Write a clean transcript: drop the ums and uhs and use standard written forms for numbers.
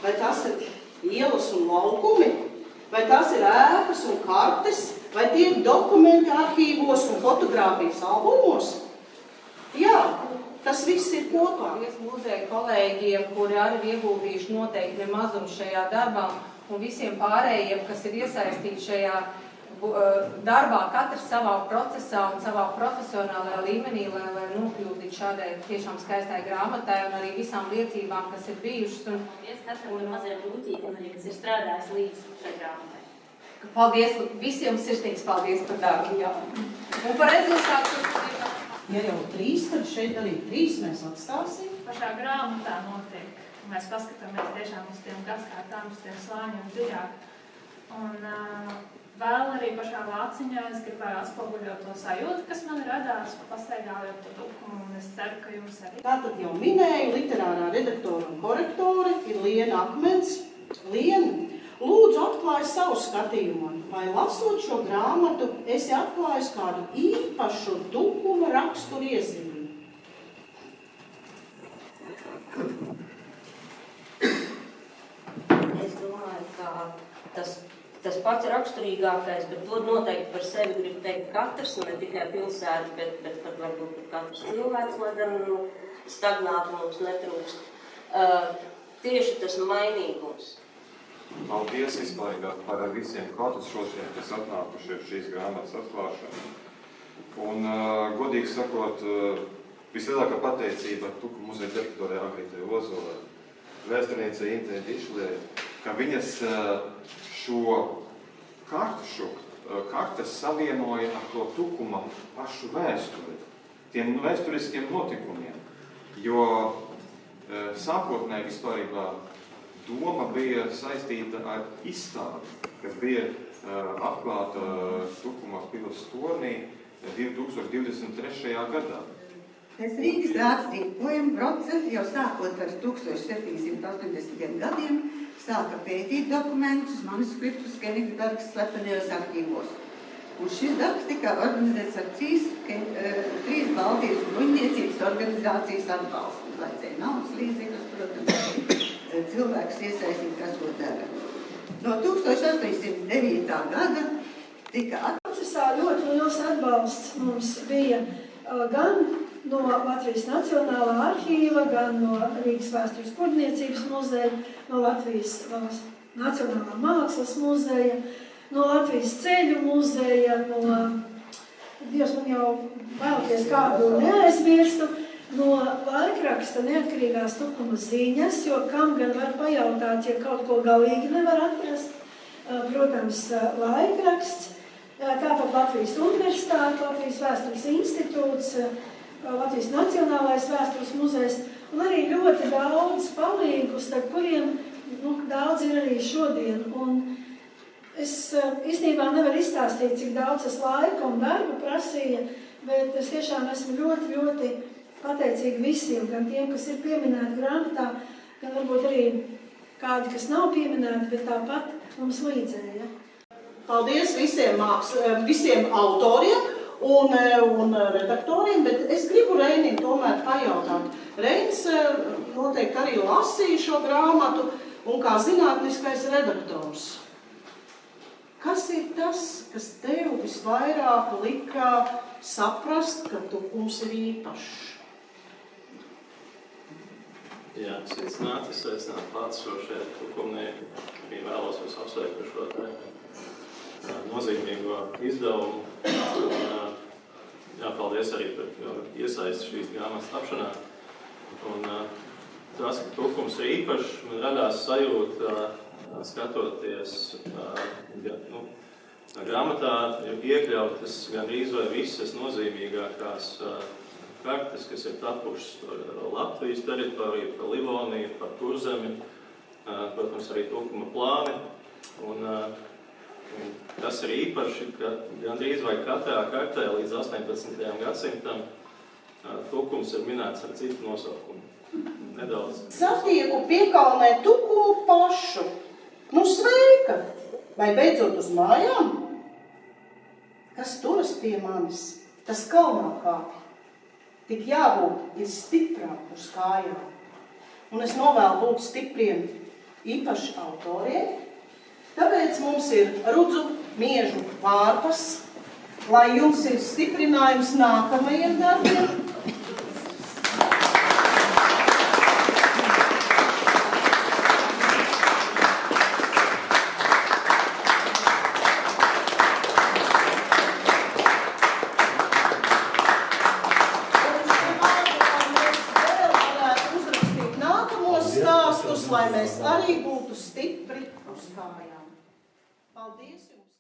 Vai tas ir ielas un laukumi, vai tas ir ēkas un kartes, vai tie ir dokumenti arhīvos un fotogrāfijas albumos? Jā, tas viss ir kopā. Paldies muzeja kolēģiem, kuri arī ir ieguldījuši noteikti nemazumu šajā darbā, un visiem pārējiem, kas ir iesaistīti šajā darbā, katrs savā procesā un savā profesionālajā līmenī, lai nokļūtu līdz šādai tiešām skaistai grāmatai un arī visām liecībām, kas ir bijušas. Paldies katram mazajam rūķītim, kas ir strādājis līdz šai grāmatai. Paldies visiem, sirsnīgs paldies par darbu, jā. Un par rezultātu. Ja jau 3, tad šeit arī 3 mēs atstāsim. Pašā grāmatā notiek. Mēs paskatāmies tiešām uz tiem gadskārtām, uz tiem slāņiem dziļāk. Un vēl arī pašā vāciņā es gribēju atspoguļot to sajūtu, kas man radās, pastaigājot to dokumu, un es ceru, ka jums arī. Tātad jau minēju, literārā redaktore un korektore ir Liena Akmens. Liena, lūdzu atklāj savu skatījumu, vai lasot šo grāmatu, esi atklājis kādu īpašu tukuma raksturu iezīmi. Es domāju, ka tas pats raksturīgākais, bet to noteikti par sevi grib teikt katrs, ne tikai pilsēta, bet pat varbūt katrs cilvēks, lai gan stagnātu mums netrūkst. Tieši tas mainīgums. Paldies vispārīgāk par visiem klātesošiem, kas atnākuši šīs grāmatas atklāšanu. Un, godīgi sakot, vislielākā pateicība Tuku muzeja direktorē Agritai Ozolē, vēsturniecei Intei Dišlē, ka viņas šo kartes savienoja ar to Tukuma pašu vēsturi, tiem vēsturiskiem notikumiem, jo sākotnēji vispārībā doma bija saistīta ar izstādi, kas bija atklāta Tukuma pilas tornī 2023. gadā. Pēc Rīgas rāds rīkojuma procesa jau sākot ar 1780. gadiem sāka pētīt dokumentus, manuskriptus Kenigsbergas slepenajos arhīvos. Un šis darbs tika organizēts ar 3 Baltijas bruņniecības organizācijas atbalstu. Vajadzēja naudas līdzekļus, protams, cilvēkus iesaistīt, kas to dara. No 1809. gada tika procesā ļoti liels atbalsts mums bija gan no Latvijas Nacionālā arhīva, gan no Rīgas vēstures kuģniecības muzeja, no Latvijas Nacionālā mākslas muzeja, no Latvijas ceļu muzeja, no, Dievs man jau vēlties kādu neaizmirstu, no laikraksta neatkarīgās Tukuma ziņas, jo kam gan var pajautāt, ja kaut ko galīgi nevar atrast, protams, laikraksts, tāpat Latvijas universitāte, Latvijas vēstures institūts, Latvijas Nacionālais vēstures muzejs un arī ļoti daudz palīgus, ar kuriem daudz ir arī šodien. Un es īstenībā nevaru izstāstīt, cik daudz es laika un darba prasīja, bet es tiešām esmu ļoti, ļoti pateicīga visiem, gan tiem, kas ir pieminēti grāmatā, gan varbūt arī kādi, kas nav pieminēti, bet tāpat mums līdzēja. Paldies visiem autoriem un redaktoriem, bet es gribu Reinim tomēr pajautāt. Reinis noteikti arī lasīja šo grāmatu un kā zinātniskais redaktors. Kas ir tas, kas tev visvairāk lika saprast, ka Tukums ir īpašs? Jā, sveicināt klātesošie Tukumnieki. Arī vēlos jūs apsveikt par šo nozīmīgo izdevumu. Paldies arī par iesaisti šīs grāmatas tapšanā. Un tas, ka Tukums ir īpašs, man radās sajūta, skatoties grāmatā iekļautas gandrīz vai visas nozīmīgākās kartes, kas ir tapušas par Latvijas teritoriju, par Livoniju, par Kurzemi, protams, arī Tukuma plāni. Un Un tas ir īpaši, ka gandrīz vai katrā kartē līdz 18. gadsimtam tukums ir minēts ar citu nosaukumu. Nedaudz. Satieku piekalnē tukumu pašu. Nu, sveika! Vai beidzot uz mājām? Kas turas pie manis? Tas kalnā kāpj. Tik jābūt visstiprāk uz kājām. Un es novēlu būt stipriem, īpaši autoriem. Tāpēc mums ir rudzu miežu vārpas, lai jums ir stiprinājums nākamajiem darbiem. Lai mēs arī būtu stipri uz kājām. Paldies jums!